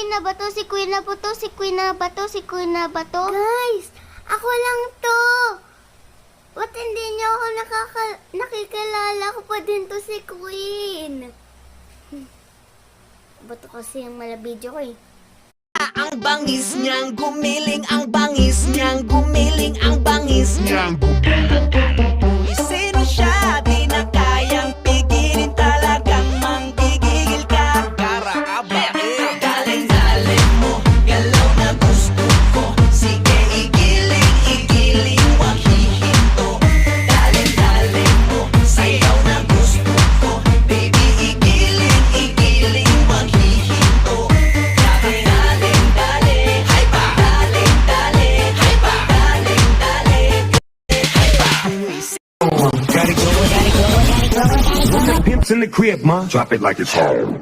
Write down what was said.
Queen na ba to? Si Queen na po to? Si Queen na ba to? Si Queen na ba to? Guys, ako lang to. Ba't hindi niyo ako nakikilala ko pa din to si Queen? Ba't kasi yung mala video ko eh? Ang bangis niyang gumiling, ang bangis niyang gumiling, ang bangis niyang gumiling. Sino siya? Di na kayang pigilin, talagang manggigigil ka. Daling-daling mo, galaw na gusto ko. Sige, igiling, wag hihinto. Daling-daling mo, sayaw na gusto ko. Baby, igiling, wag hihinto. Pimps in the crib, ma. Drop it like it's home.